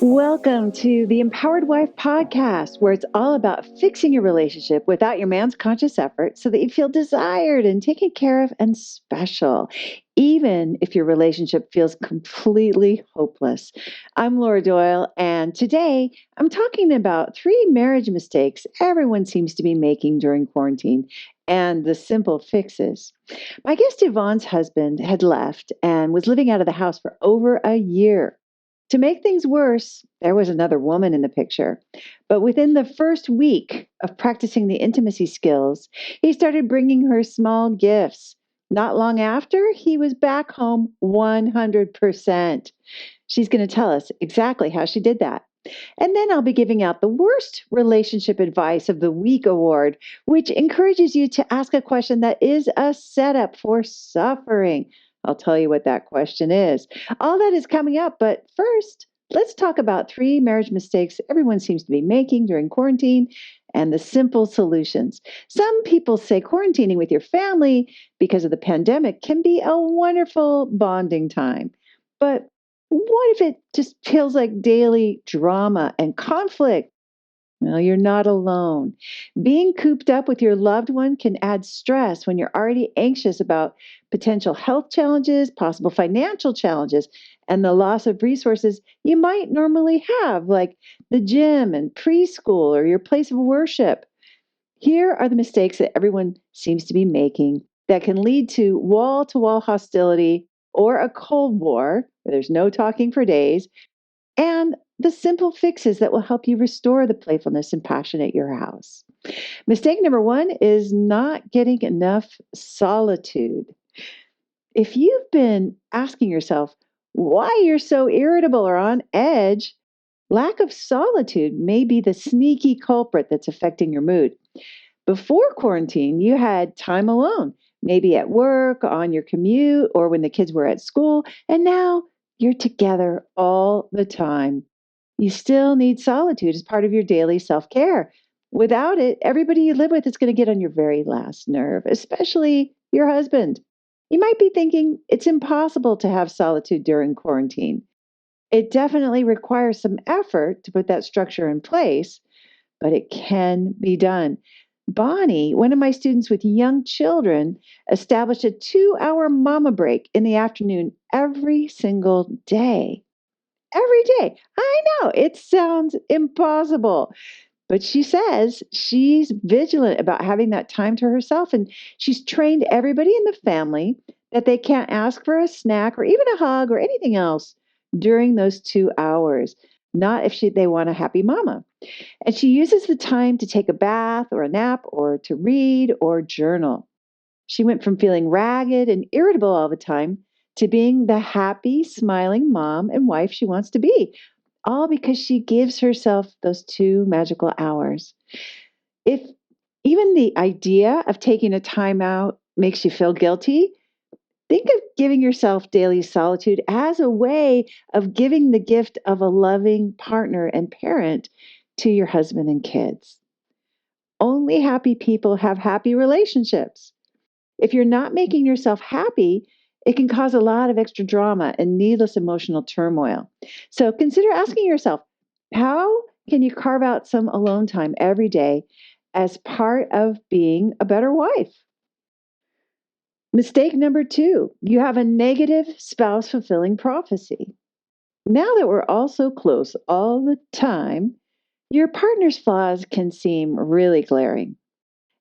Welcome to the Empowered Wife podcast, where it's all about fixing your relationship without your man's conscious effort so that you feel desired and taken care of and special, even if your relationship feels completely hopeless. I'm Laura Doyle, and today I'm talking about 3 marriage mistakes everyone seems to be making during quarantine and the simple fixes. My guest Yvonne's husband had left and was living out of the house for over a year. To make things worse, there was another woman in the picture. But within the first week of practicing the intimacy skills, he started bringing her small gifts. Not long after, he was back home 100%. She's going to tell us exactly how she did that. And then I'll be giving out the Worst Relationship Advice of the Week award, which encourages you to ask a question that is a setup for suffering. I'll tell you what that question is. All that is coming up, but first, let's talk about 3 marriage mistakes everyone seems to be making during quarantine and the simple solutions. Some people say quarantining with your family because of the pandemic can be a wonderful bonding time. But what if it just feels like daily drama and conflict? Well, you're not alone. Being cooped up with your loved one can add stress when you're already anxious about potential health challenges, possible financial challenges, and the loss of resources you might normally have, like the gym and preschool or your place of worship. Here are the mistakes that everyone seems to be making that can lead to wall hostility or a Cold War where there's no talking for days, and the simple fixes that will help you restore the playfulness and passion at your house. Mistake number 1 is not getting enough solitude. If you've been asking yourself why you're so irritable or on edge, lack of solitude may be the sneaky culprit that's affecting your mood. Before quarantine, you had time alone, maybe at work, on your commute, or when the kids were at school, and now you're together all the time. You still need solitude as part of your daily self care. Without it, everybody you live with is going to get on your very last nerve, especially your husband. You might be thinking it's impossible to have solitude during quarantine. It definitely requires some effort to put that structure in place, but it can be done. Bonnie, one of my students with young children, established a 2 hour mama break in the afternoon every single day. Every day. I know it sounds impossible, but she says she's vigilant about having that time to herself. And she's trained everybody in the family that they can't ask for a snack or even a hug or anything else during those 2 hours, not if they want a happy mama. And she uses the time to take a bath or a nap or to read or journal. She went from feeling ragged and irritable all the time to being the happy, smiling mom and wife she wants to be, all because she gives herself those 2 magical hours. If even the idea of taking a time out makes you feel guilty, think of giving yourself daily solitude as a way of giving the gift of a loving partner and parent to your husband and kids. Only happy people have happy relationships. If you're not making yourself happy, it can cause a lot of extra drama and needless emotional turmoil. So consider asking yourself, how can you carve out some alone time every day as part of being a better wife? Mistake number 2, you have a negative spouse fulfilling prophecy. Now that we're all so close all the time, your partner's flaws can seem really glaring.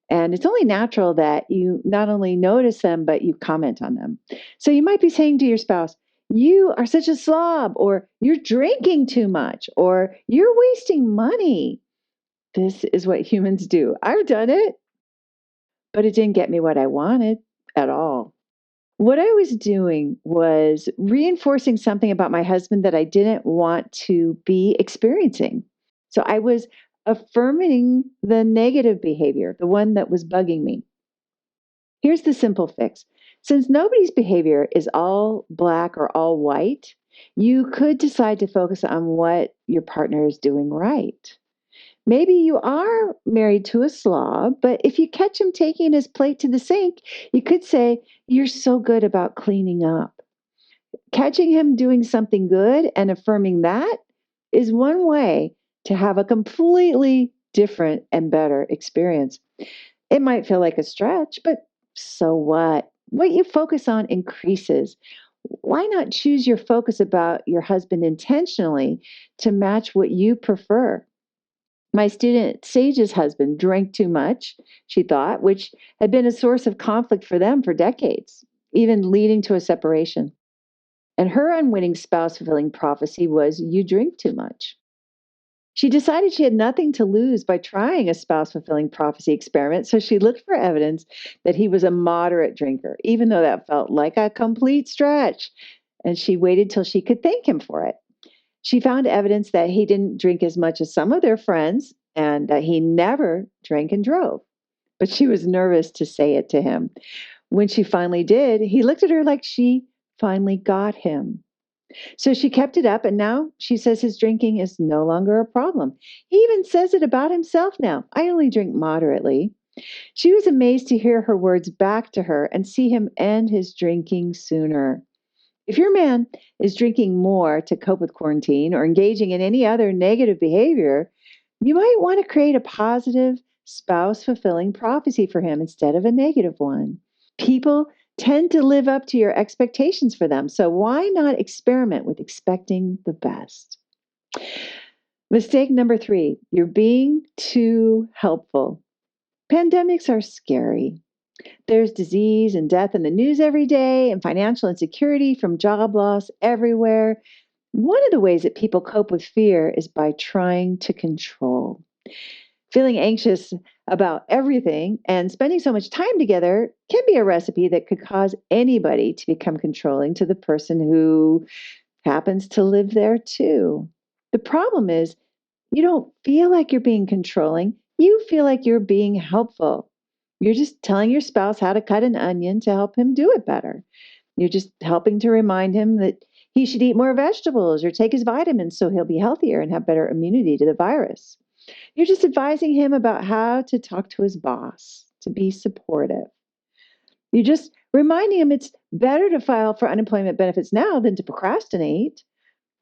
And it's only natural that you not only notice them, but you comment on them. So you might be saying to your spouse, "You are such a slob," or "You're drinking too much," or "You're wasting money." This is what humans do. I've done it, but it didn't get me what I wanted at all. What I was doing was reinforcing something about my husband that I didn't want to be experiencing. So I was affirming the negative behavior, the one that was bugging me. Here's the simple fix. Since nobody's behavior is all black or all white, you could decide to focus on what your partner is doing right. Maybe you are married to a slob, but if you catch him taking his plate to the sink, you could say, "You're so good about cleaning up." Catching him doing something good and affirming that is one way to have a completely different and better experience. It might feel like a stretch, but so what? What you focus on increases. Why not choose your focus about your husband intentionally to match what you prefer? My student Sage's husband drank too much, she thought, which had been a source of conflict for them for decades, even leading to a separation. And her unwitting spouse fulfilling prophecy was, you drink too much. She decided she had nothing to lose by trying a spouse fulfilling prophecy experiment, so she looked for evidence that he was a moderate drinker, even though that felt like a complete stretch. And she waited till she could thank him for it. She found evidence that he didn't drink as much as some of their friends and that he never drank and drove. But she was nervous to say it to him. When she finally did, he looked at her like she finally got him. So she kept it up, and now she says his drinking is no longer a problem. He even says it about himself now. I only drink moderately. She was amazed to hear her words back to her and see him end his drinking sooner. If your man is drinking more to cope with quarantine or engaging in any other negative behavior, you might want to create a positive, spouse fulfilling prophecy for him instead of a negative one. People tend to live up to your expectations for them. So why not experiment with expecting the best? Mistake number 3, you're being too helpful. Pandemics are scary. There's disease and death in the news every day, and financial insecurity from job loss everywhere. One of the ways that people cope with fear is by trying to control. Feeling anxious about everything and spending so much time together can be a recipe that could cause anybody to become controlling to the person who happens to live there too. The problem is, you don't feel like you're being controlling. You feel like you're being helpful. You're just telling your spouse how to cut an onion to help him do it better. You're just helping to remind him that he should eat more vegetables or take his vitamins so he'll be healthier and have better immunity to the virus. You're just advising him about how to talk to his boss, to be supportive. You're just reminding him it's better to file for unemployment benefits now than to procrastinate.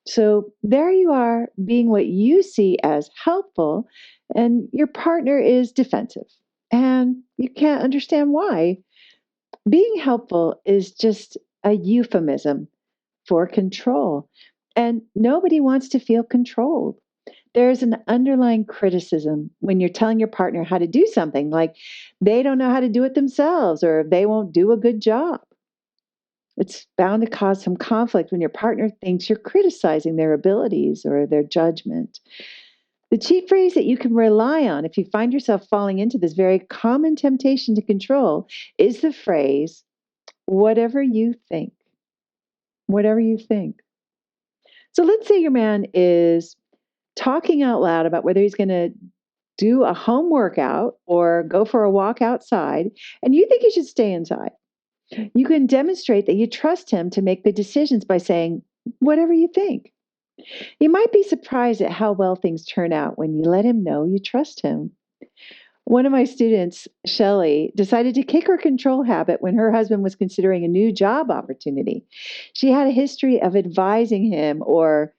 So there you are, being what you see as helpful, and your partner is defensive. And you can't understand why. Being helpful is just a euphemism for control. And nobody wants to feel controlled. There's an underlying criticism when you're telling your partner how to do something, like they don't know how to do it themselves or they won't do a good job. It's bound to cause some conflict when your partner thinks you're criticizing their abilities or their judgment. The cheap phrase that you can rely on if you find yourself falling into this very common temptation to control is the phrase, whatever you think. Whatever you think. So let's say your man is talking out loud about whether he's going to do a home workout or go for a walk outside, and you think he should stay inside. You can demonstrate that you trust him to make good decisions by saying, whatever you think. You might be surprised at how well things turn out when you let him know you trust him. One of my students, Shelley, decided to kick her control habit when her husband was considering a new job opportunity. She had a history of advising him or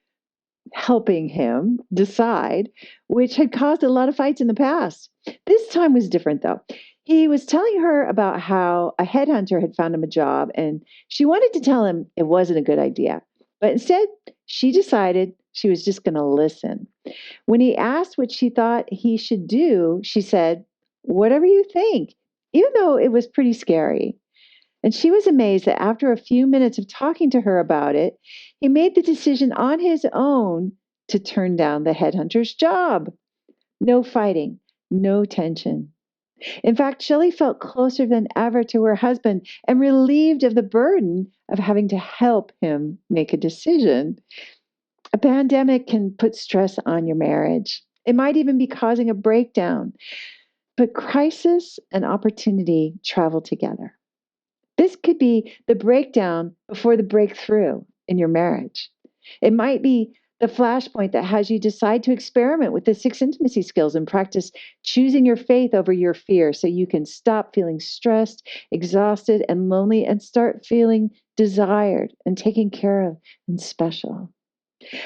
helping him decide, which had caused a lot of fights in the past. This time was different, though. He was telling her about how a headhunter had found him a job, and she wanted to tell him it wasn't a good idea. But instead, she decided she was just going to listen. When he asked what she thought he should do, she said, whatever you think, even though it was pretty scary. And she was amazed that after a few minutes of talking to her about it, he made the decision on his own to turn down the headhunter's job. No fighting, no tension. In fact, Shelley felt closer than ever to her husband and relieved of the burden of having to help him make a decision. A pandemic can put stress on your marriage. It might even be causing a breakdown. But crisis and opportunity travel together. This could be the breakdown before the breakthrough in your marriage. It might be the flashpoint that has you decide to experiment with the 6 intimacy skills and practice choosing your faith over your fear so you can stop feeling stressed, exhausted, and lonely and start feeling desired and taken care of and special.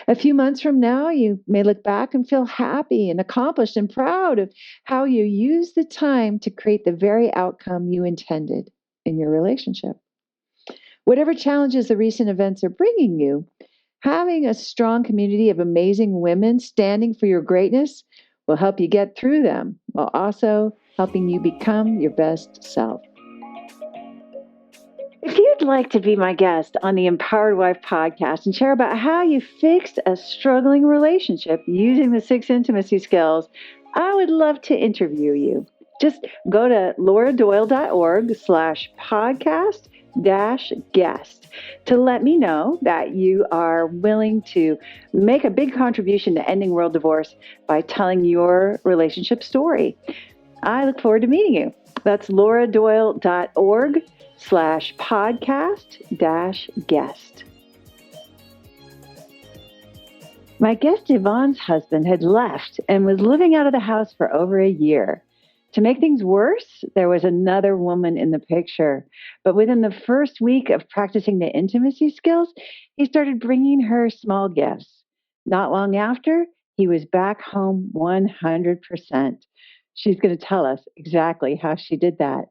A few months from now, you may look back and feel happy and accomplished and proud of how you used the time to create the very outcome you intended in your relationship. Whatever challenges the recent events are bringing you, having a strong community of amazing women standing for your greatness will help you get through them while also helping you become your best self. If you'd like to be my guest on the Empowered Wife podcast and share about how you fixed a struggling relationship using the 6 intimacy skills, I would love to interview you. Just go to lauradoyle.org/podcast-guest to let me know that you are willing to make a big contribution to ending world divorce by telling your relationship story. I look forward to meeting you. That's lauradoyle.org/podcast-guest. My guest Yvonne's husband had left and was living out of the house for over a year. To make things worse, there was another woman in the picture. But within the first week of practicing the intimacy skills, he started bringing her small gifts. Not long after, he was back home 100%. She's going to tell us exactly how she did that.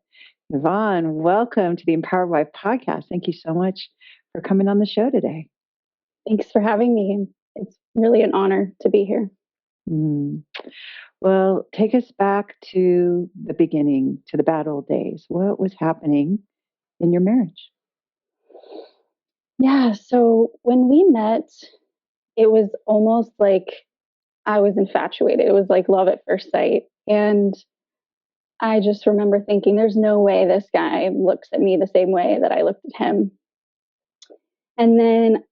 Yvonne, welcome to the Empowered Wife podcast. Thank you so much for coming on the show today. Thanks for having me. It's really an honor to be here. Well, take us back to the beginning, to the bad old days. What was happening in your marriage? Yeah, so when we met, it was almost like I was infatuated. It was like love at first sight. And I just remember thinking, there's no way this guy looks at me the same way that I looked at him. And then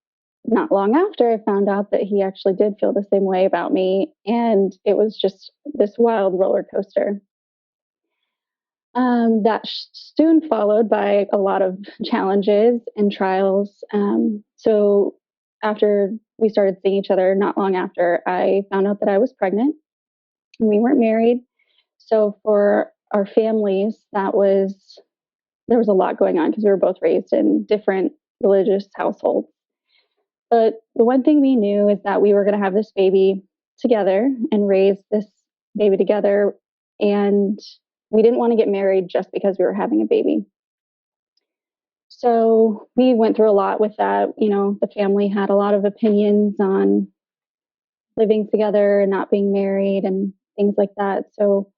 not long after, I found out that he actually did feel the same way about me. And it was just this wild roller coaster. That soon followed by a lot of challenges and trials. So after we started seeing each other, not long after, I found out that I was pregnant. We weren't married. So for our families, there was a lot going on because we were both raised in different religious households. But the one thing we knew is that we were going to have this baby together and raise this baby together. And we didn't want to get married just because we were having a baby. So we went through a lot with that. You know, the family had a lot of opinions on living together and not being married and things like that. So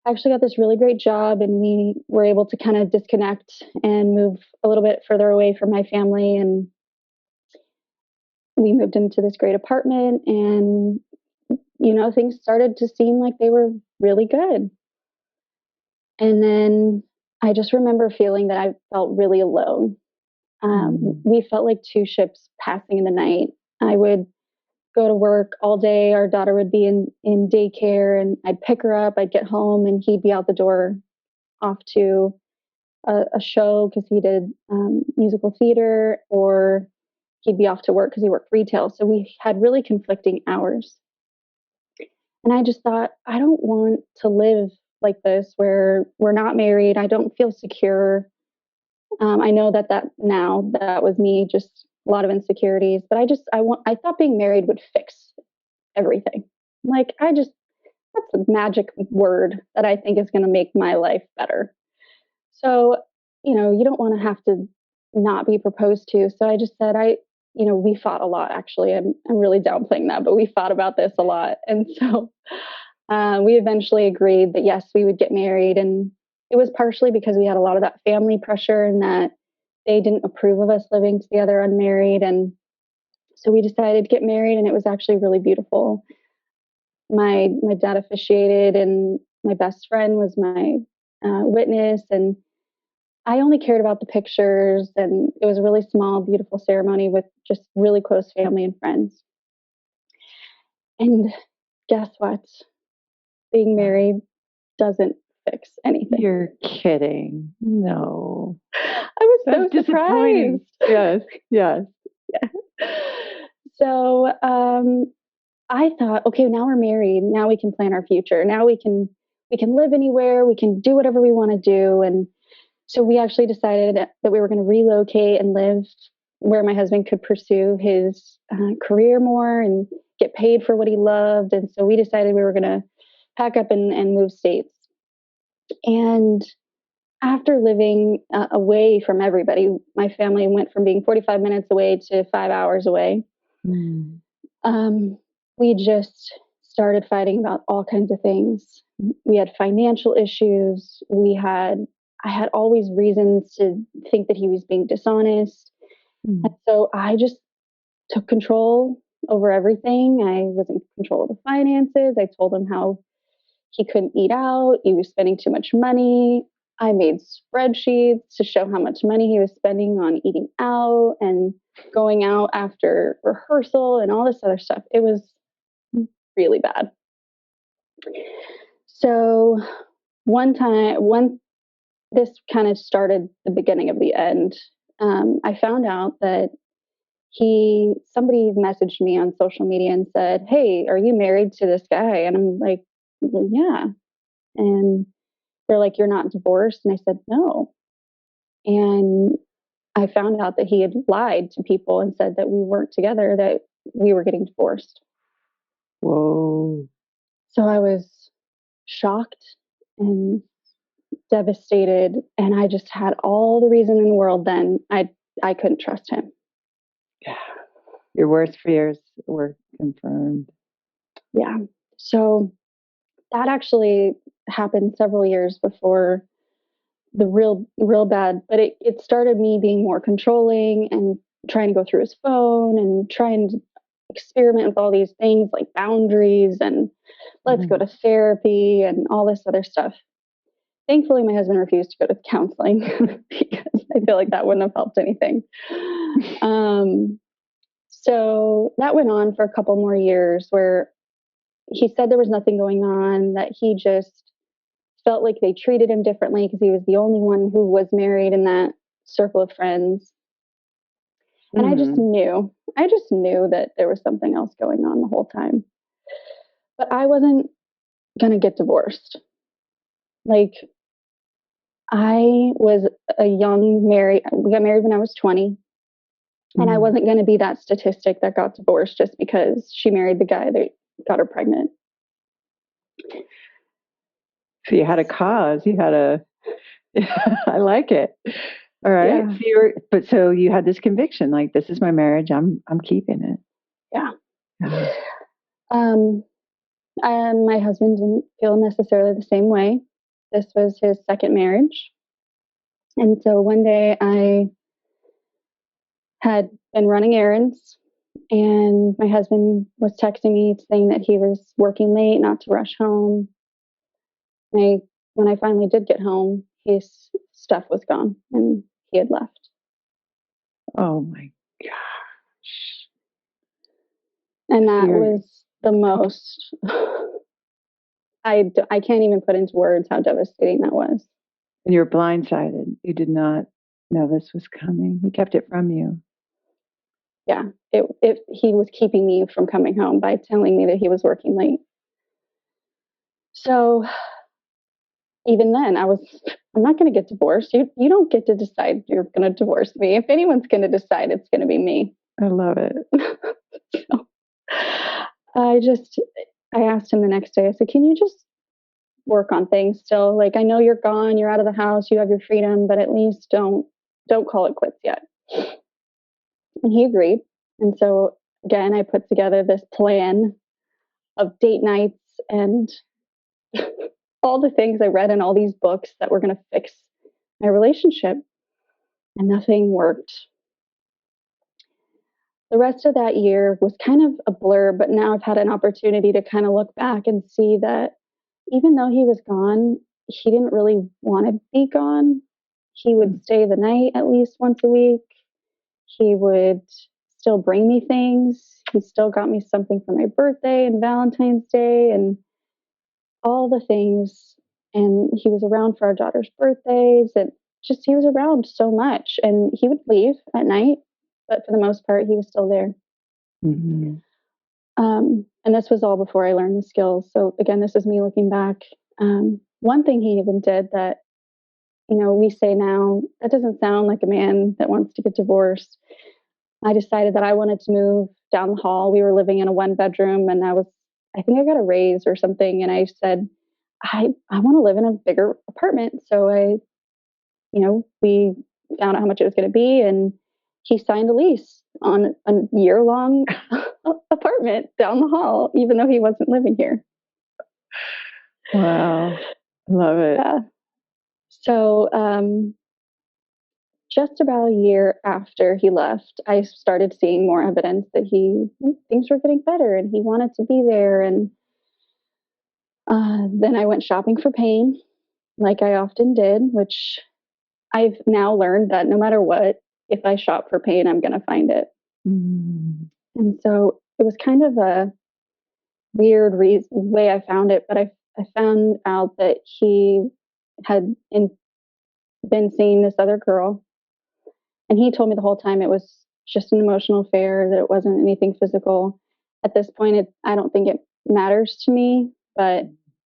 I actually got this really great job, and we were able to kind of disconnect and move a little bit further away from my family. And we moved into this great apartment, and, you know, things started to seem like they were really good. And then I just remember feeling that I felt really alone. We felt like two ships passing in the night. I would go to work all day. Our daughter would be in daycare, and I'd pick her up. I'd get home, and he'd be out the door off to a show because he did musical theater, or he'd be off to work because he worked retail. So we had really conflicting hours. And I just thought, I don't want to live like this where we're not married. I don't feel secure. I know that now that was me, just a lot of insecurities. But I thought being married would fix everything. That's a magic word that I think is going to make my life better. So, you know, you don't want to have to not be proposed to. So I just said, we fought a lot, actually. I'm really downplaying that, but we fought about this a lot. And so we eventually agreed that, yes, we would get married. And it was partially because we had a lot of that family pressure and that they didn't approve of us living together unmarried. And so we decided to get married, and it was actually really beautiful. My dad officiated, and my best friend was my witness. And I only cared about the pictures, and it was a really small, beautiful ceremony with just really close family and friends. And guess what? Being married doesn't fix anything. You're kidding. No. I was so surprised. Yes. Yeah. So I thought, okay, now we're married. Now we can plan our future. Now we can live anywhere. We can do whatever we want to do. And so we actually decided that we were going to relocate and live where my husband could pursue his career more and get paid for what he loved. And so we decided we were going to pack up and move states. And after living away from everybody, my family went from being 45 minutes away to 5 hours away. Mm. We just started fighting about all kinds of things. We had financial issues. I had always reasons to think that he was being dishonest. Mm. And so I just took control over everything. I was in control of the finances. I told him how he couldn't eat out. He was spending too much money. I made spreadsheets to show how much money he was spending on eating out and going out after rehearsal and all this other stuff. It was really bad. So one this kind of started the beginning of the end. I found out that somebody messaged me on social media and said, "Hey, are you married to this guy?" And I'm like, "Well, yeah." And they're like, "You're not divorced?" And I said, "No." And I found out that he had lied to people and said that we weren't together, that we were getting divorced. Whoa. So I was shocked and devastated, and I just had all the reason in the world then I couldn't trust him. Yeah. Your worst fears were confirmed. Yeah. So that actually happened several years before the real bad, but it started me being more controlling and trying to go through his phone and trying to experiment with all these things like boundaries and let's go to therapy and all this other stuff. Thankfully, my husband refused to go to counseling because I feel like that wouldn't have helped anything. So that went on for a couple more years where he said there was nothing going on, that he just felt like they treated him differently because he was the only one who was married in that circle of friends. And I just knew that there was something else going on the whole time. But I wasn't going to get divorced. Like, I was we got married when I was 20. And I wasn't going to be that statistic that got divorced just because she married the guy that got her pregnant. So you had a cause. You had a. I like it. All right. Yeah. So you had this conviction, like, this is my marriage. I'm keeping it. Yeah. Yeah. And my husband didn't feel necessarily the same way. This was his second marriage. And so one day I had been running errands and my husband was texting me saying that he was working late, not to rush home. When I finally did get home, his stuff was gone and he had left. Oh my gosh. And that was the most, I can't even put into words how devastating that was. And you were blindsided. You did not know this was coming. He kept it from you. Yeah, he was keeping me from coming home by telling me that he was working late. So even then, I'm not going to get divorced. You don't get to decide you're going to divorce me. If anyone's going to decide, it's going to be me. I love it. So I asked him the next day, I said, "Can you just work on things still? Like, I know you're gone, you're out of the house, you have your freedom, but at least don't call it quits yet." And he agreed. And so again, I put together this plan of date nights and all the things I read in all these books that were going to fix my relationship, and nothing worked. The rest of that year was kind of a blur, but now I've had an opportunity to kind of look back and see that even though he was gone, he didn't really want to be gone. He would stay the night at least once a week. He would still bring me things. He still got me something for my birthday and Valentine's Day and all the things. And he was around for our daughter's birthdays, and just he was around so much. And he would leave at night, but for the most part, he was still there. Mm-hmm. And this was all before I learned the skills. So again, this is me looking back. One thing he even did that, we say now, that doesn't sound like a man that wants to get divorced. I decided that I wanted to move down the hall. We were living in a 1 bedroom, and I think I got a raise or something. And I said, I want to live in a bigger apartment. So we found out how much it was going to be, and he signed a lease on a year-long apartment down the hall, even though he wasn't living here. Wow. Love it. Yeah. So, just about a year after he left, I started seeing more evidence that things were getting better and he wanted to be there. And then I went shopping for pain, like I often did, which I've now learned that no matter what, if I shop for pain, I'm going to find it. Mm. And so it was kind of a weird way I found it, but I found out that he had been seeing this other girl. And he told me the whole time it was just an emotional affair, that it wasn't anything physical. At this point, I don't think it matters to me, but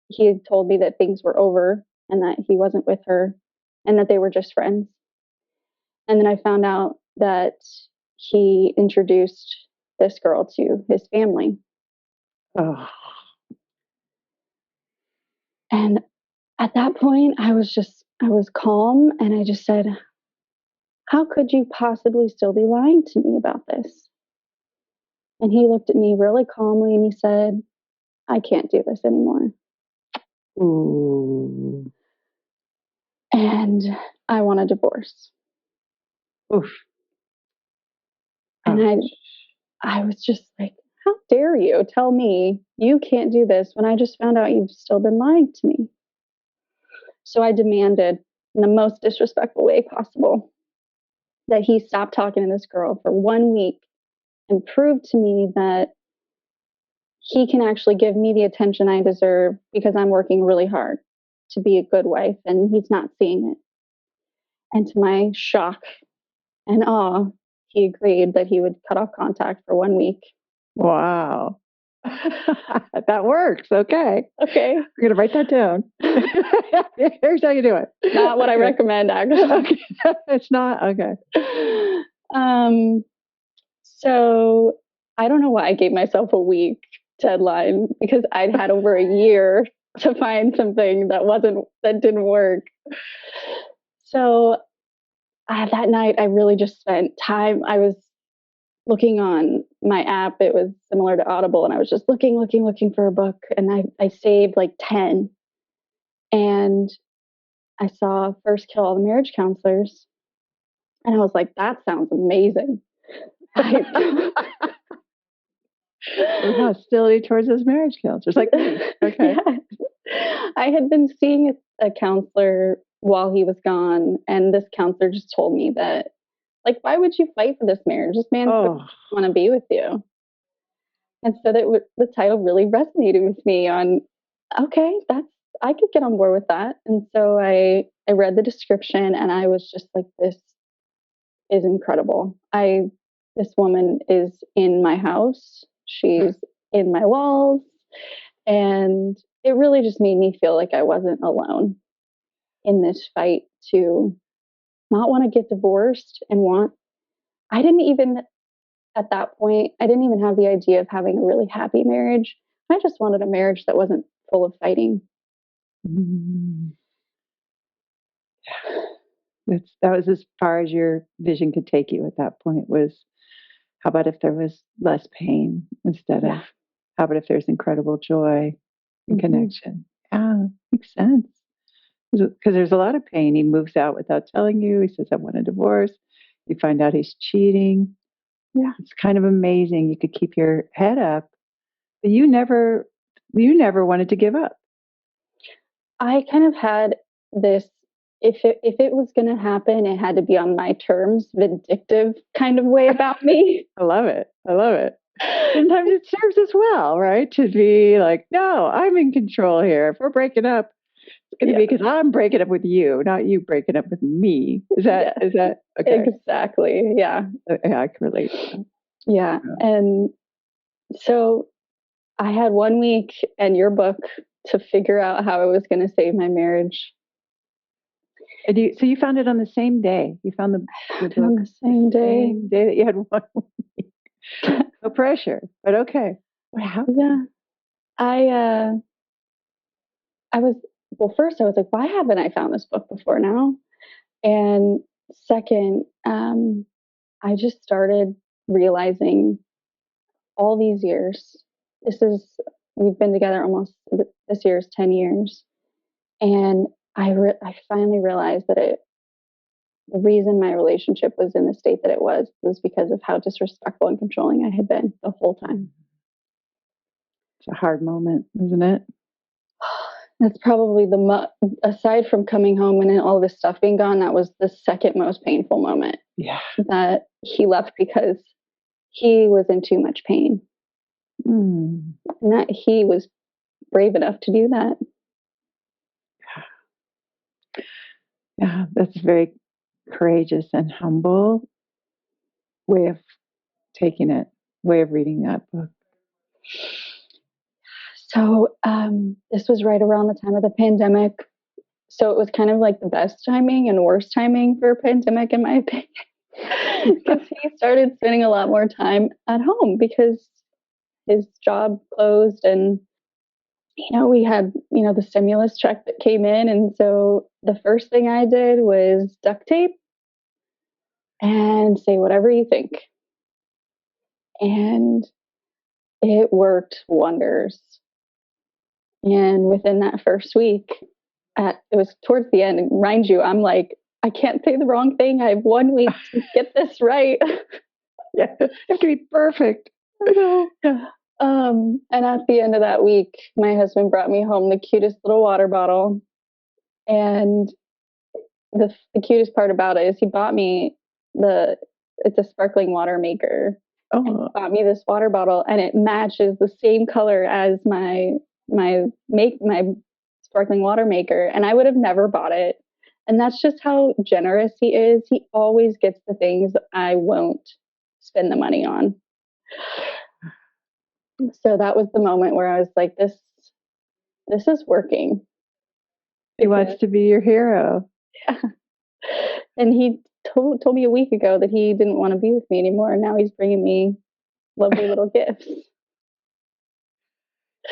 he had told me that things were over and that he wasn't with her and that they were just friends. And then I found out that he introduced this girl to his family. Oh. And at that point, I was calm, and I just said, how could you possibly still be lying to me about this? And he looked at me really calmly and he said, I can't do this anymore. Ooh. And I want a divorce. Oof. And I was just like, how dare you tell me you can't do this when I just found out you've still been lying to me? So I demanded, in the most disrespectful way possible, that he stop talking to this girl for 1 week and prove to me that he can actually give me the attention I deserve because I'm working really hard to be a good wife, and he's not seeing it. And to my shock and awe, he agreed that he would cut off contact for 1 week. Wow. That works. Okay. Okay. We're going to write that down. Here's how you do it. Not what I recommend, actually. Okay. It's not. Okay. So I don't know why I gave myself a week deadline, because I'd had over a year to find something that didn't work. So that night, I really just spent time. I was looking on my app. It was similar to Audible, and I was just looking for a book, and I saved like 10. And I saw First Kill All the Marriage Counselors, and I was like, that sounds amazing. Hostility towards those marriage counselors, like me. Okay. Yeah. I had been seeing a counselor while he was gone, and this counselor just told me that, like, why would you fight for this marriage? This man want to be with you. And so the title really resonated with me on, okay, I could get on board with that. And so I read the description, and I was just like, this is incredible. This woman is in my house. She's in my walls. And it really just made me feel like I wasn't alone in this fight to not want to get divorced I didn't even, at that point, I didn't even have the idea of having a really happy marriage. I just wanted a marriage that wasn't full of fighting. Mm. That was as far as your vision could take you at that point. Was, how about if there was less pain instead of, how about if there's incredible joy and connection? Yeah, makes sense. Because there's a lot of pain. He moves out without telling you. He says, I want a divorce. You find out he's cheating. Yeah, it's kind of amazing. You could keep your head up, but you never wanted to give up. I kind of had this, if it was going to happen, it had to be on my terms, vindictive kind of way about me. I love it. Sometimes it serves us well, right? To be like, no, I'm in control here. If we're breaking up, it's going to be because I'm breaking up with you, not you breaking up with me. Is that okay? Exactly. Yeah. Yeah, I can relate. Yeah. And so I had 1 week and your book to figure out how I was going to save my marriage. So you found it on the same day. You found the book On the same day. same day that you had one week. No pressure, but okay. What happened? Yeah. I was, well, first I was like, why haven't I found this book before now? And second, I just started realizing all these years, this is, we've been together almost, this year is 10 years. And I finally realized that the reason my relationship was in the state that it was because of how disrespectful and controlling I had been the whole time. It's a hard moment, isn't it? That's probably aside from coming home and then all this stuff being gone, that was the second most painful moment. Yeah. That he left because he was in too much pain. And that he was brave enough to do that. Yeah, that's a very courageous and humble way of taking it, way of reading that book. So this was right around the time of the pandemic. So it was kind of like the best timing and worst timing for a pandemic, in my opinion. Because he started spending a lot more time at home because his job closed, and we had the stimulus check that came in, and so the first thing I did was duct tape and say whatever you think, and it worked wonders. And within that first week, it was towards the end, and mind you, I'm like, I can't say the wrong thing, I have 1 week to get this right. Yeah, you have to be perfect. And at the end of that week, my husband brought me home the cutest little water bottle. And the cutest part about it is he bought me it's a sparkling water maker. And he bought me this water bottle, and it matches the same color as my sparkling water maker. And I would have never bought it. And that's just how generous he is. He always gets the things I won't spend the money on. So that was the moment where I was like, this is working. He wants to be your hero. Yeah. And he told me a week ago that he didn't want to be with me anymore, and now he's bringing me lovely little gifts.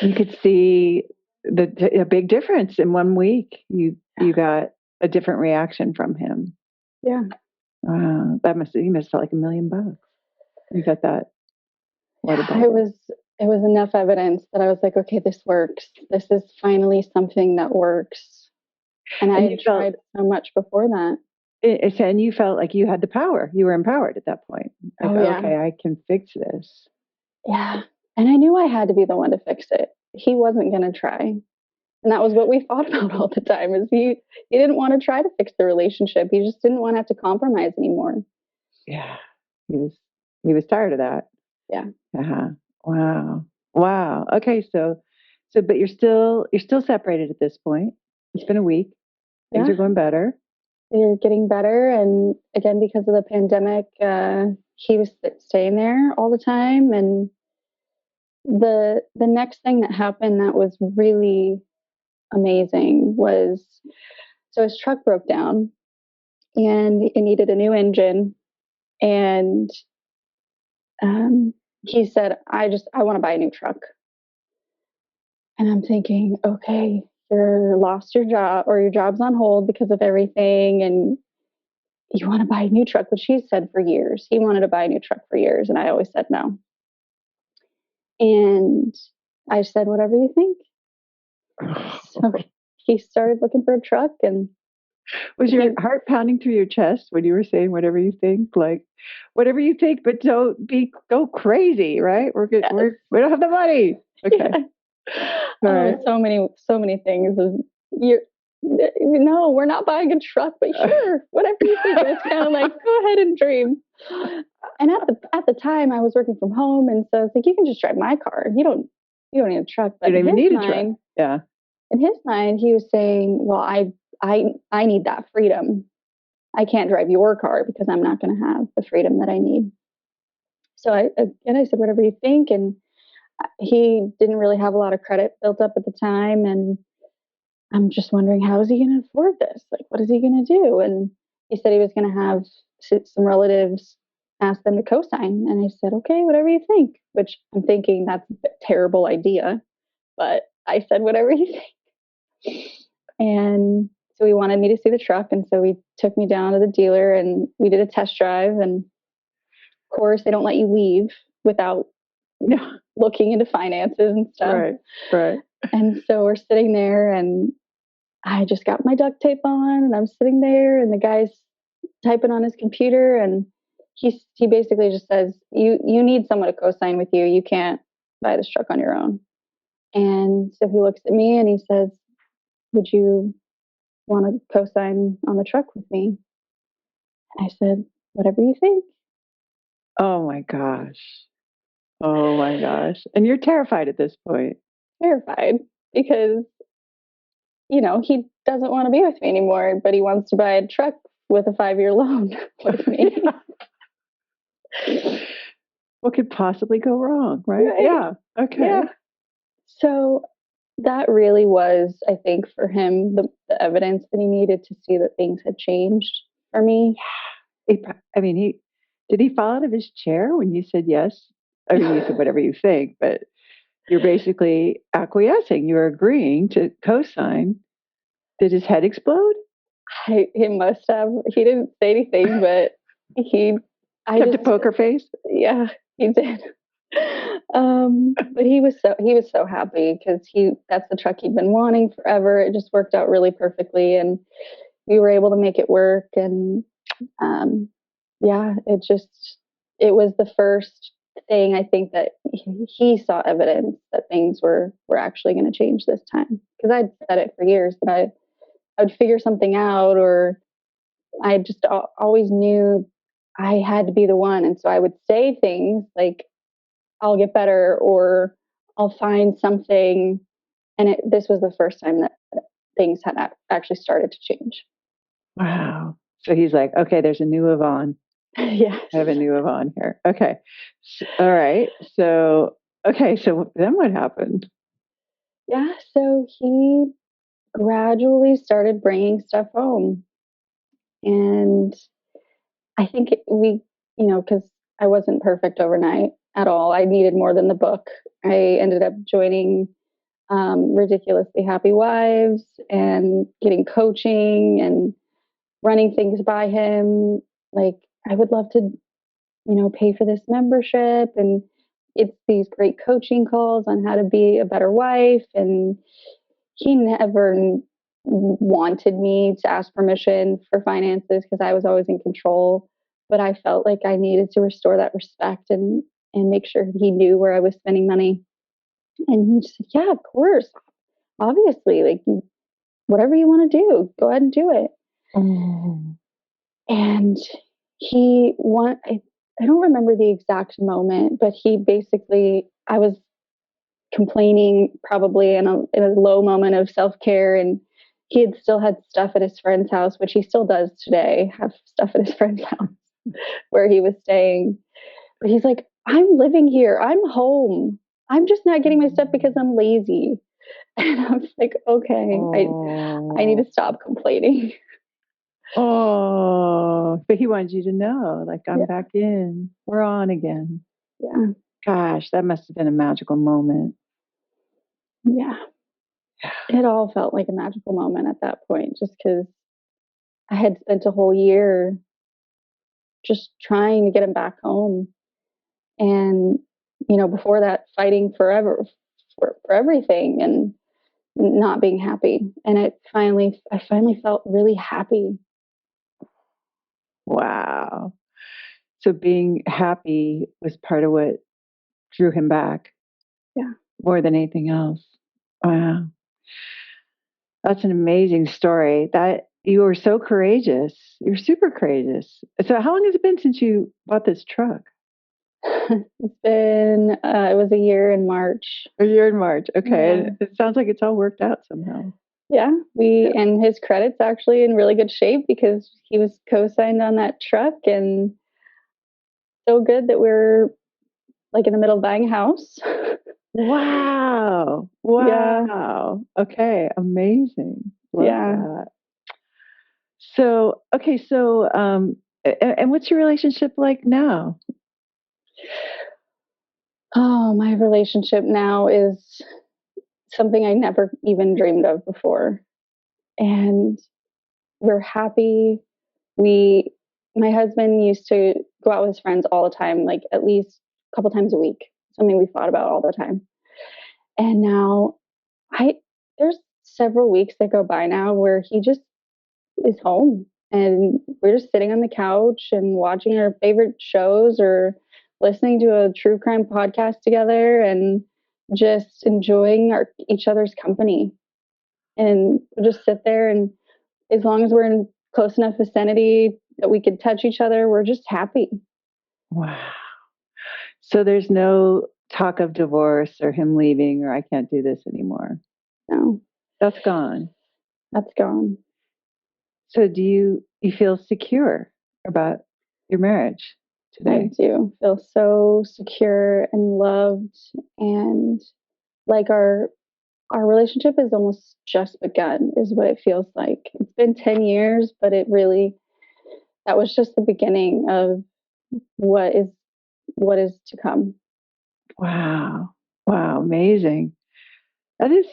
You could see a big difference in 1 week. You got a different reaction from him. Yeah. You must have felt like $1 million. You got that. It was enough evidence that I was like, okay, this works. This is finally something that works. And I had tried so much before that. And you felt like you had the power. You were empowered at that point. Like, okay, I can fix this. Yeah. And I knew I had to be the one to fix it. He wasn't going to try. And that was what we fought about all the time, is he didn't want to try to fix the relationship. He just didn't want to have to compromise anymore. Yeah. He was tired of that. Yeah. Wow. Okay. So, but you're still separated at this point. It's been a week. Things are going better. They're getting better. And again, because of the pandemic, he was staying there all the time. And the next thing that happened that was really amazing was, so his truck broke down and it needed a new engine. And he said, I want to buy a new truck. And I'm thinking, okay, you lost your job, or your job's on hold because of everything, and you want to buy a new truck, which he said for years. He wanted to buy a new truck for years, and I always said no. And I said, whatever you think. So he started looking for a truck. And was your heart pounding through your chest when you were saying whatever you think? Like, whatever you think, but don't go crazy, right? We're good. Yes. We don't have the money. Okay. Yeah. So many things. No, we're not buying a truck, but sure, whatever you think. It was kind of like, go ahead and dream. And at the time, I was working from home, and so I was like, you can just drive my car. You don't need a truck. But you don't even need a truck. Yeah. In his mind, he was saying, well, I need that freedom. I can't drive your car because I'm not going to have the freedom that I need. So I said, whatever you think. And he didn't really have a lot of credit built up at the time. And I'm just wondering, how is he going to afford this? Like, what is he going to do? And he said he was going to have some relatives ask them to co-sign. And I said, okay, whatever you think, which I'm thinking that's a terrible idea. But I said, whatever you think. And so he wanted me to see the truck. And so he took me down to the dealer and we did a test drive. And of course, they don't let you leave without looking into finances and stuff. Right, right. And so we're sitting there and I just got my duct tape on and I'm sitting there and the guy's typing on his computer and he basically just says, you need someone to co-sign with you. You can't buy this truck on your own. And so he looks at me and he says, would you want to co-sign on the truck with me? I said, whatever you think. Oh my gosh. Oh my gosh. And you're terrified at this point. Terrified because, he doesn't want to be with me anymore, but he wants to buy a truck with a 5-year loan with me. What could possibly go wrong, right? Right. Yeah. Okay. Yeah. So that really was, I think, for him, the evidence that he needed to see that things had changed for me. Did he fall out of his chair when you said yes? I mean, you said whatever you think, but you're basically acquiescing. You're agreeing to co-sign. Did his head explode? He must have. He didn't say anything, but Kept a poker face. Yeah, he did. But he was so happy because that's the truck he'd been wanting forever. It just worked out really perfectly, and we were able to make it work. And yeah, it was the first thing I think that he saw evidence that things were actually going to change this time. Because I'd said it for years that I would figure something out, or I just always knew I had to be the one. And so I would say things like, I'll get better, or I'll find something. And this was the first time that things had actually started to change. Wow. So he's like, okay, there's a new Yvonne. Yes. I have a new Yvonne here. Okay. All right. So then what happened? Yeah. So he gradually started bringing stuff home. And I think because I wasn't perfect overnight at all. I needed more than the book. I ended up joining Ridiculously Happy Wives and getting coaching and running things by him. Like, I would love to, pay for this membership. And it's these great coaching calls on how to be a better wife. And he never wanted me to ask permission for finances because I was always in control. But I felt like I needed to restore that respect and make sure he knew where I was spending money. And he just said, yeah, of course, obviously, like, whatever you want to do, go ahead and do it. Mm. And I don't remember the exact moment, but I was complaining probably in a low moment of self-care, and he had still had stuff at his friend's house, which he still does today, have stuff at his friend's house where he was staying. But he's like, I'm living here. I'm home. I'm just not getting my stuff because I'm lazy. And I was like, okay, I need to stop complaining. Oh, but he wanted you to know, like, I'm Yeah. back in. We're on again. Yeah. Gosh, that must have been a magical moment. Yeah. It all felt like a magical moment at that point, just because I had spent a whole year just trying to get him back home. And, before that, fighting forever for everything and not being happy. And I finally felt really happy. Wow. So being happy was part of what drew him back. Yeah. More than anything else. Wow. That's an amazing story. That you were so courageous. You're super courageous. So how long has it been since you bought this truck? It was a year in March. A year in March. Okay. Yeah. It sounds like it's all worked out somehow. Yeah, and his credit's actually in really good shape because he was co-signed on that truck, and so good that we're like in the middle of buying a house. Wow. Yeah. Wow. Okay. Amazing. Love Yeah. that. So, okay. So, and what's your relationship like now? Oh, my relationship now is something I never even dreamed of before. And we're happy. We, my husband used to go out with his friends all the time, like at least a couple times a week, something we fought about all the time. And now I, there's several weeks that go by now where he just is home and we're just sitting on the couch and watching our favorite shows or listening to a true crime podcast together and just enjoying each other's company. And we'll just sit there, and as long as we're in close enough vicinity that we could touch each other, we're just happy. Wow. So there's no talk of divorce or him leaving or I can't do this anymore. No, That's gone. that's gone. So do you feel secure about your marriage I today? do feel so secure and loved, and like our relationship is almost just begun, is what it feels like. It's been 10 years, but it really, that was just the beginning of what is what is to come. Wow. Wow, amazing. That is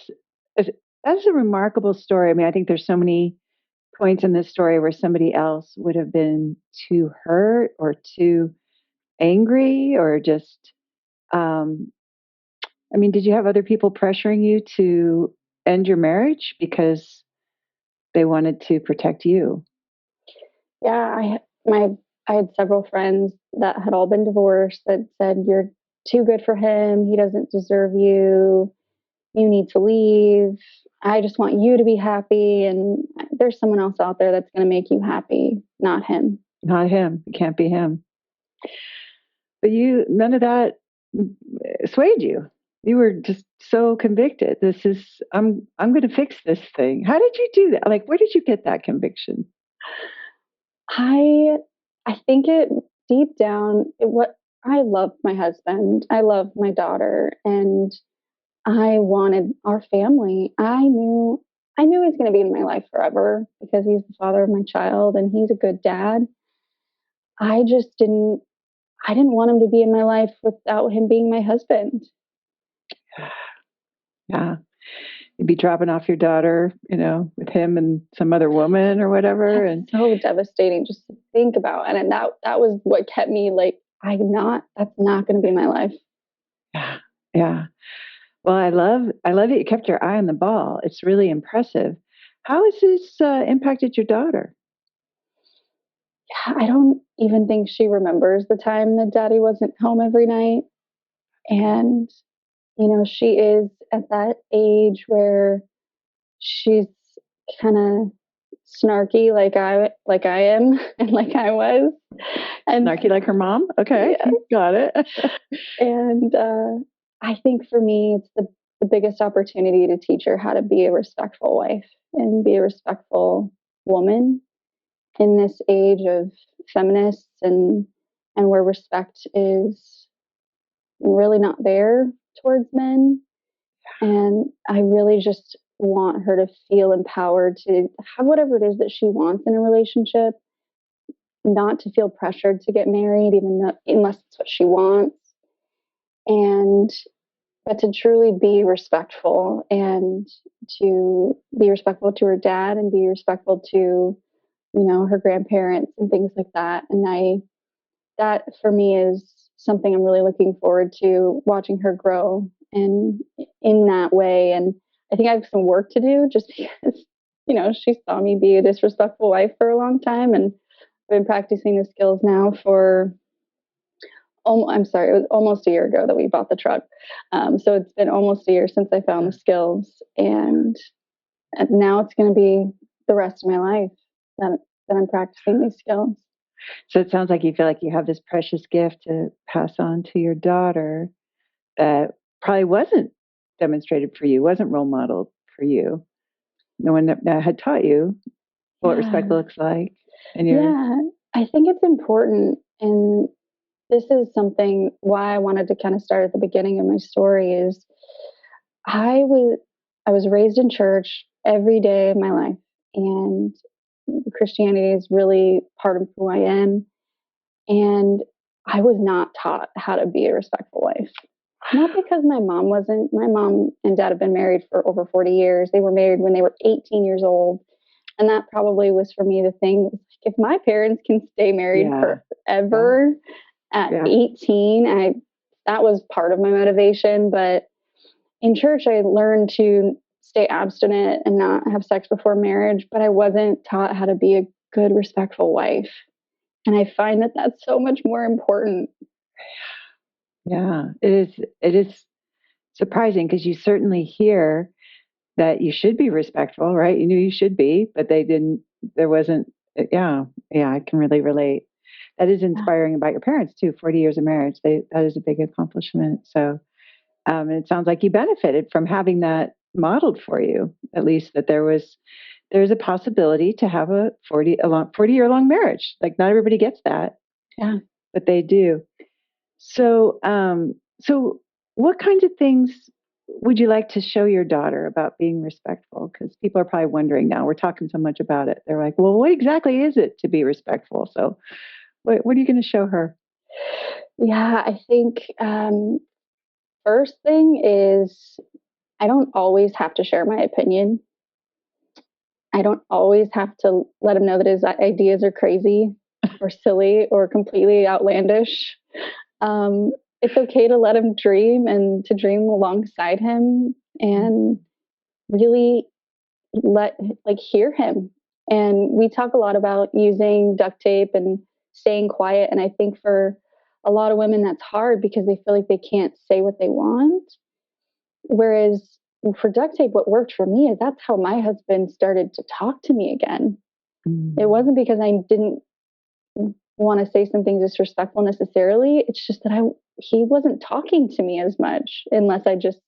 that's a remarkable story. I mean, I think there's so many points in this story where somebody else would have been too hurt or too angry or just um I mean, did you have other people pressuring you to end your marriage because they wanted to protect you? Yeah, I had several friends that had all been divorced that said you're too good for him, he doesn't deserve you, you need to leave. I just want you to be happy, and there's someone else out there that's going to make you happy, not him. Not him. It can't be him. But you, none of that swayed you. You were just so convicted. This is, I'm going to fix this thing. How did you do that? Like, where did you get that conviction? I I think it deep down what I love my husband. I love my daughter, and I wanted our family. I knew he was going to be in my life forever because he's the father of my child and he's a good dad. I just didn't want him to be in my life without him being my husband. Yeah. You'd be dropping off your daughter, with him and some other woman or whatever. That's And so devastating just to think about. And that was what kept me like, that's not going to be my life. yeah, yeah. Well, I love that you kept your eye on the ball. It's really impressive. How has this impacted your daughter? I don't even think she remembers the time that daddy wasn't home every night. And, she is at that age where she's kind of snarky like I am and like I was. And Snarky like her mom? Okay, yeah, got it. and I think for me it's the biggest opportunity to teach her how to be a respectful wife and be a respectful woman in this age of feminists and where respect is really not there towards men. And I really just want her to feel empowered to have whatever it is that she wants in a relationship, not to feel pressured to get married, even though, unless it's what she wants, and but to truly be respectful and to be respectful to her dad and be respectful to her grandparents and things like that. And that for me is something I'm really looking forward to, watching her grow and in that way. And I think I have some work to do just because, she saw me be a disrespectful wife for a long time. And I've been practicing the skills now for, I'm sorry, it was almost a year ago that we bought the truck. So it's been almost a year since I found the skills. And now it's going to be the rest of my life that I'm practicing these skills. So it sounds like you feel like you have this precious gift to pass on to your daughter that probably wasn't demonstrated for you, wasn't role modeled for you. No one that had taught you what respect Yeah. looks like. And you're, Yeah. I think it's important. And this is something why I wanted to kind of start at the beginning of my story is I was I was raised in church every day of my life, and Christianity is really part of who I am. And I was not taught how to be a respectful wife. Not because my mom wasn't. My mom and dad have been married for over 40 years. They were married when they were 18 years old. And that probably was for me the thing. If my parents can stay married Yeah. forever at 18, that was part of my motivation. But in church, I learned to stay abstinent and not have sex before marriage, but I wasn't taught how to be a good, respectful wife. And I find that that's so much more important. Yeah, it is. It is surprising because you certainly hear that you should be respectful, right? You knew you should be, but they didn't. There wasn't. Yeah, yeah, I can really relate. That is inspiring about your parents too. 40 years of marriage. That is a big accomplishment. So, and it sounds like you benefited from having that modeled for you. At least that there's a possibility to have a 40-year long marriage. Like not everybody gets that, Yeah. but they do. So, so what kinds of things would you like to show your daughter about being respectful? Because people are probably wondering now. We're talking so much about it. They're like, "Well, what exactly is it to be respectful?" So, what are you going to show her? Yeah, I think first thing is I don't always have to share my opinion. I don't always have to let him know that his ideas are crazy or silly or completely outlandish. It's okay to let him dream and to dream alongside him and really let hear him. And we talk a lot about using duct tape and staying quiet. And I think for a lot of women that's hard because they feel like they can't say what they want. Whereas for duct tape, what worked for me is that's how my husband started to talk to me again. It wasn't because I didn't want to say something disrespectful necessarily. It's just that he wasn't talking to me as much unless I just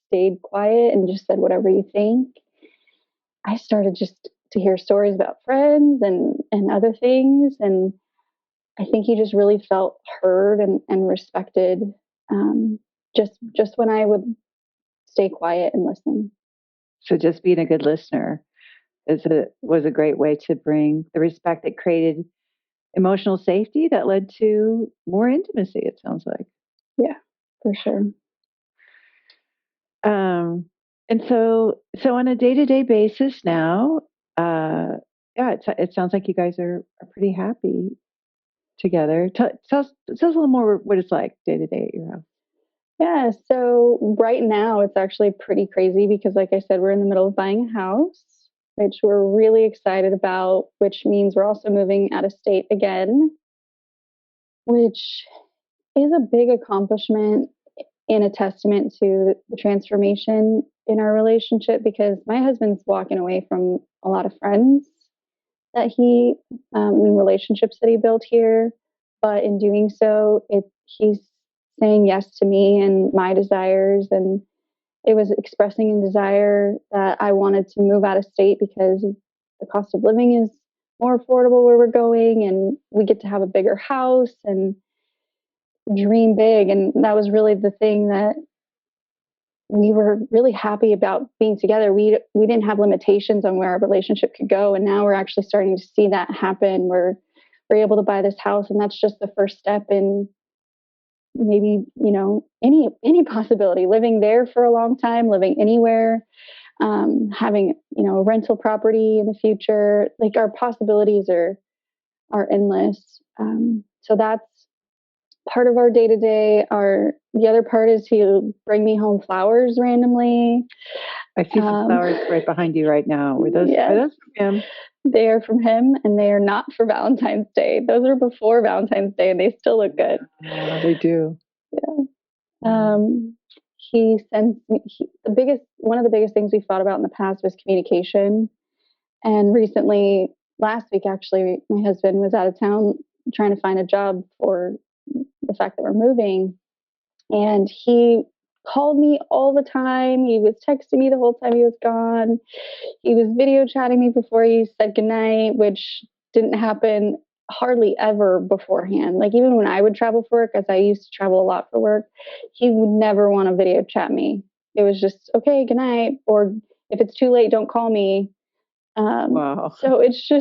stayed quiet and just said whatever you think. I started just to hear stories about friends and other things, and I think he just really felt heard and respected. Um, just when I would stay quiet and listen. So, just being a good listener was a great way to bring the respect that created emotional safety that led to more intimacy. It sounds like. Yeah, for sure. Um, and so on a day-to-day basis now, yeah, it sounds like you guys are pretty happy together. Tell us a little more what it's like day to day at your house. Yeah, so right now it's actually pretty crazy because, like I said, we're in the middle of buying a house, which we're really excited about, which means we're also moving out of state again, which is a big accomplishment and a testament to the transformation in our relationship because my husband's walking away from a lot of friends that in relationships that he built here. But in doing so, he's saying yes to me and my desires. And it was expressing a desire that I wanted to move out of state because the cost of living is more affordable where we're going and we get to have a bigger house and dream big. And that was really the thing that we were really happy about being together. We didn't have limitations on where our relationship could go, and now we're actually starting to see that happen. We're able to buy this house, and that's just the first step in maybe any possibility. Living there for a long time, living anywhere, having a rental property in the future. Like our possibilities are endless. So that's part of our day to day. The other part is he'll bring me home flowers randomly. I see some flowers right behind you right now. Are those from him? They are from him, and they are not for Valentine's Day. Those are before Valentine's Day, and they still look good. They do. Yeah. He sends me one of the biggest things we thought about in the past was communication. And recently, last week actually, my husband was out of town trying to find a job for the fact that we're moving. And he called me all the time. He was texting me the whole time he was gone. He was video chatting me before he said goodnight, which didn't happen hardly ever beforehand. Like even when I would travel for work, as I used to travel a lot for work, he would never want to video chat me. It was just, okay, good night. Or if it's too late, don't call me. Wow. So it's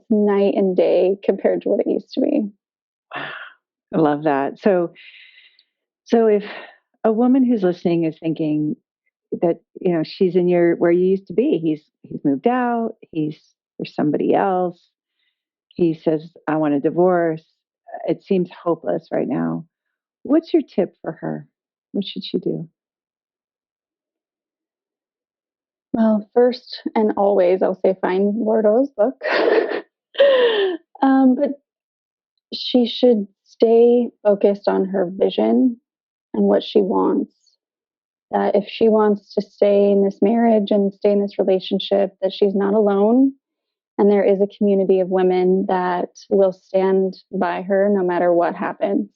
night and day compared to what it used to be. I love that. So if a woman who's listening is thinking that, she's in your where you used to be, he's moved out, there's somebody else, he says, I want a divorce. It seems hopeless right now. What's your tip for her? What should she do? Well, first and always, I'll say find Lordo's book. But she should stay focused on her vision and what she wants. That if she wants to stay in this marriage and stay in this relationship, that she's not alone. And there is a community of women that will stand by her no matter what happens.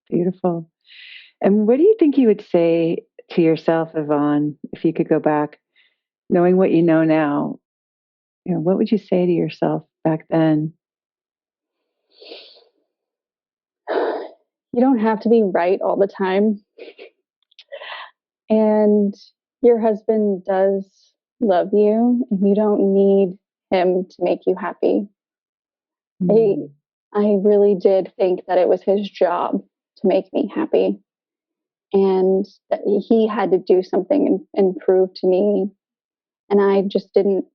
Beautiful. And what do you think you would say to yourself, Yvonne, if you could go back, knowing what you know now? What would you say to yourself back then? You don't have to be right all the time. And your husband does love you, and you don't need him to make you happy. I, Mm. I really did think that it was his job to make me happy, and that he had to do something and prove to me. And I just didn't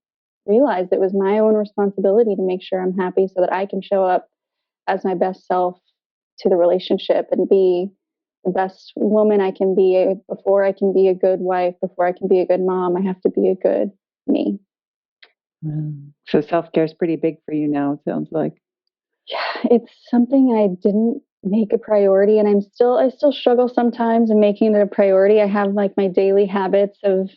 realize it was my own responsibility to make sure I'm happy so that I can show up as my best self to the relationship and be the best woman I can be. Before I can be a good wife, before I can be a good mom, I have to be a good me. So self care is pretty big for you now, it sounds like. Yeah, it's something I didn't make a priority, and I still struggle sometimes in making it a priority. I have like my daily habits of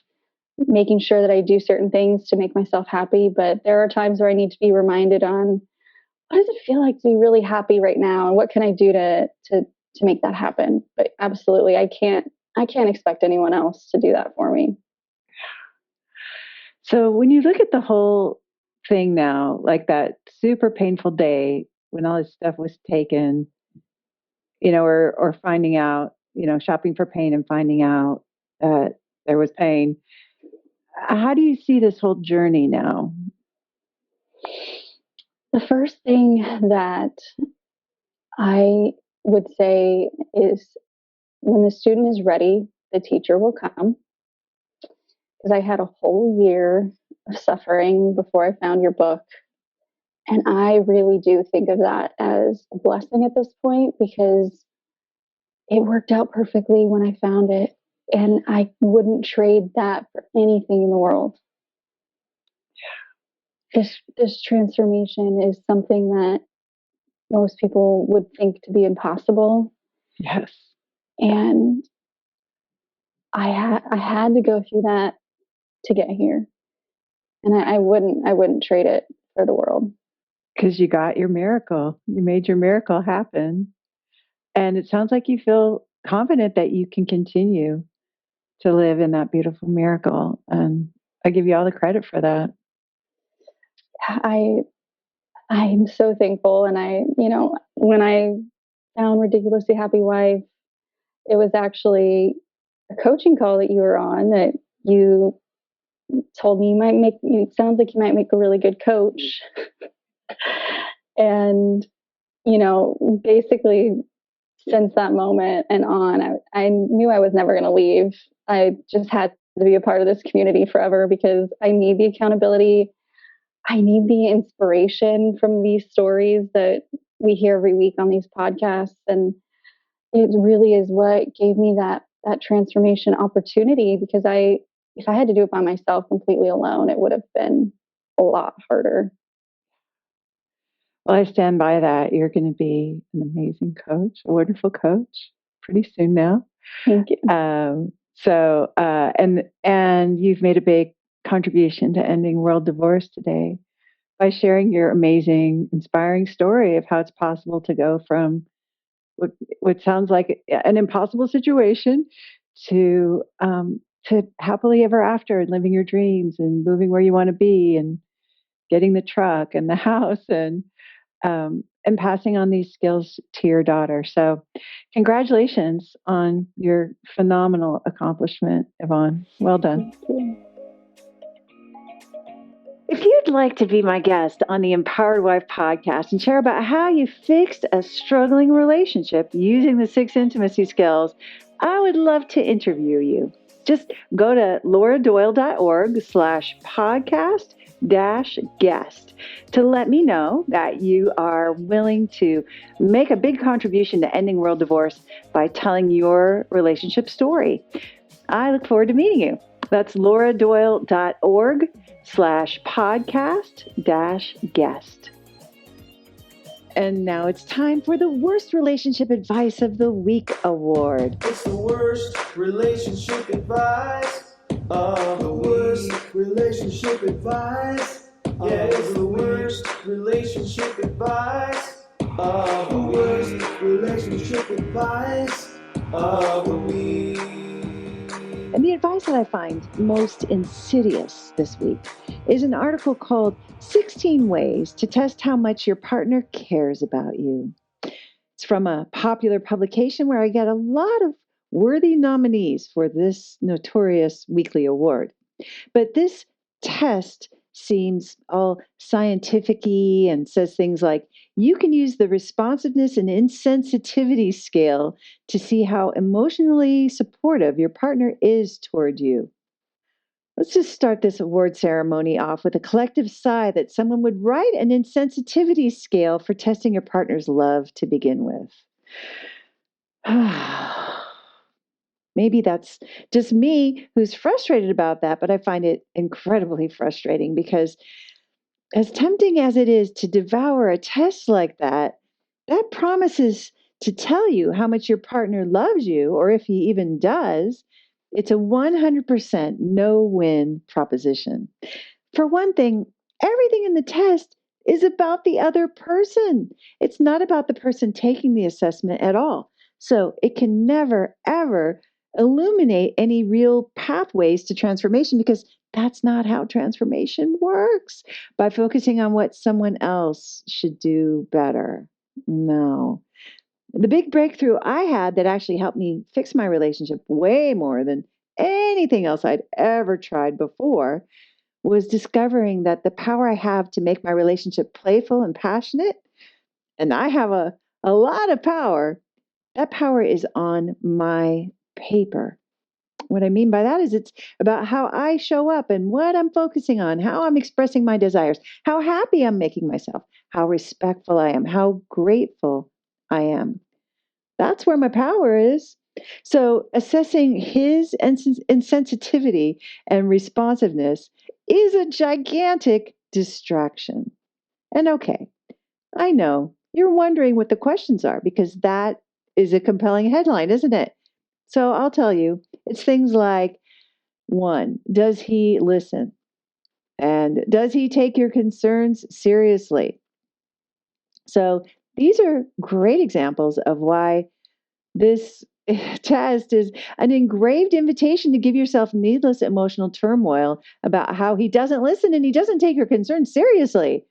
making sure that I do certain things to make myself happy, but there are times where I need to be reminded on what does it feel like to be really happy right now, and what can I do to make that happen. But absolutely, I can't expect anyone else to do that for me. So when you look at the whole thing now, like that super painful day when all this stuff was taken, or finding out, shopping for pain and finding out that there was pain. How do you see this whole journey now? The first thing that I would say is when the student is ready, the teacher will come. Because I had a whole year of suffering before I found your book. And I really do think of that as a blessing at this point because it worked out perfectly when I found it. And I wouldn't trade that for anything in the world. This transformation is something that most people would think to be impossible. Yes. And I had to go through that to get here. And I wouldn't trade it for the world. Because you got your miracle. You made your miracle happen. And it sounds like you feel confident that you can continue to live in that beautiful miracle. And I give you all the credit for that. I I'm so thankful. And when I found Ridiculously Happy Wife, it was actually a coaching call that you were on that you told me it sounds like you might make a really good coach. And, basically since that moment and on, I knew I was never going to leave. I just had to be a part of this community forever because I need the accountability. I need the inspiration from these stories that we hear every week on these podcasts. And it really is what gave me that transformation opportunity because if I had to do it by myself completely alone, it would have been a lot harder. Well, I stand by that. You're going to be an amazing coach, a wonderful coach pretty soon now. Thank you. And you've made a big contribution to ending world divorce today by sharing your amazing, inspiring story of how it's possible to go from what sounds like an impossible situation to happily ever after and living your dreams and moving where you want to be. And getting the truck and the house and passing on these skills to your daughter. So, congratulations on your phenomenal accomplishment, Yvonne. Well done. Thank you. If you'd like to be my guest on the Empowered Wife podcast and share about how you fixed a struggling relationship using the 6 intimacy skills, I would love to interview you. Just go to lauradoyle.org/podcast-guest to let me know that you are willing to make a big contribution to ending world divorce by telling your relationship story. I look forward to meeting you. That's lauradoyle.org/podcast-guest. And now it's time for the Worst Relationship Advice of the Week award. It's the worst relationship advice of the worst relationship advice. Yeah, it's the worst relationship advice of the worst relationship advice of the week. And the advice that I find most insidious this week is an article called 16 Ways to Test How Much Your Partner Cares About You. It's from a popular publication where I get a lot of worthy nominees for this notorious weekly award. But this test seems all scientific-y and says things like, you can use the responsiveness and insensitivity scale to see how emotionally supportive your partner is toward you. Let's just start this award ceremony off with a collective sigh that someone would write an insensitivity scale for testing your partner's love to begin with. Maybe that's just me who's frustrated about that, but I find it incredibly frustrating because as tempting as it is to devour a test like that, that promises to tell you how much your partner loves you, or if he even does. It's a 100% no-win proposition. For one thing, everything in the test is about the other person. It's not about the person taking the assessment at all. So it can never, ever illuminate any real pathways to transformation because that's not how transformation works, by focusing on what someone else should do better. No. The big breakthrough I had that actually helped me fix my relationship way more than anything else I'd ever tried before was discovering that the power I have to make my relationship playful and passionate, and I have a lot of power, that power is on my paper. What I mean by that is it's about how I show up and what I'm focusing on, how I'm expressing my desires, how happy I'm making myself, how respectful I am, how grateful I am. That's where my power is. So assessing his insensitivity and responsiveness is a gigantic distraction. And okay, I know you're wondering what the questions are because that is a compelling headline, isn't it? So I'll tell you, it's things like, 1, does he listen? And does he take your concerns seriously? So these are great examples of why this test is an engraved invitation to give yourself needless emotional turmoil about how he doesn't listen and he doesn't take your concerns seriously.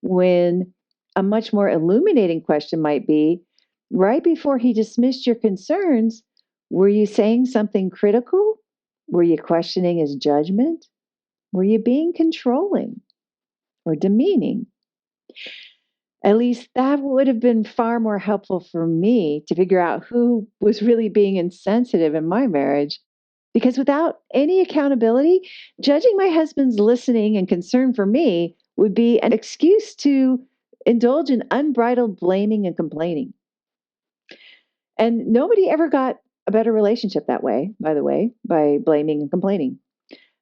When a much more illuminating question might be, right before he dismissed your concerns, were you saying something critical? Were you questioning his judgment? Were you being controlling or demeaning? At least that would have been far more helpful for me to figure out who was really being insensitive in my marriage. Because without any accountability, judging my husband's listening and concern for me would be an excuse to indulge in unbridled blaming and complaining. And nobody ever got a better relationship that way, by the way, by blaming and complaining.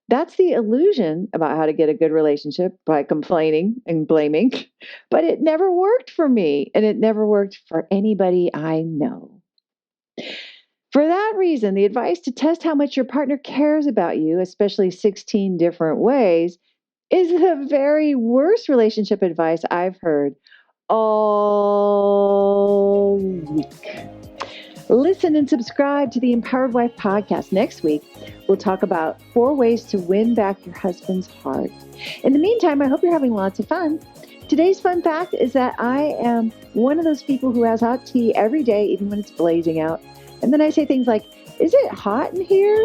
That's the illusion about how to get a good relationship, by complaining and blaming. But it never worked for me, and it never worked for anybody I know. For that reason, the advice to test how much your partner cares about you, especially 16 different ways, is the very worst relationship advice I've heard all week. Listen and subscribe to the Empowered Wife podcast. Next week, we'll talk about 4 ways to win back your husband's heart. In the meantime, I hope you're having lots of fun. Today's fun fact is that I am one of those people who has hot tea every day, even when it's blazing out. And then I say things like, "Is it hot in here?"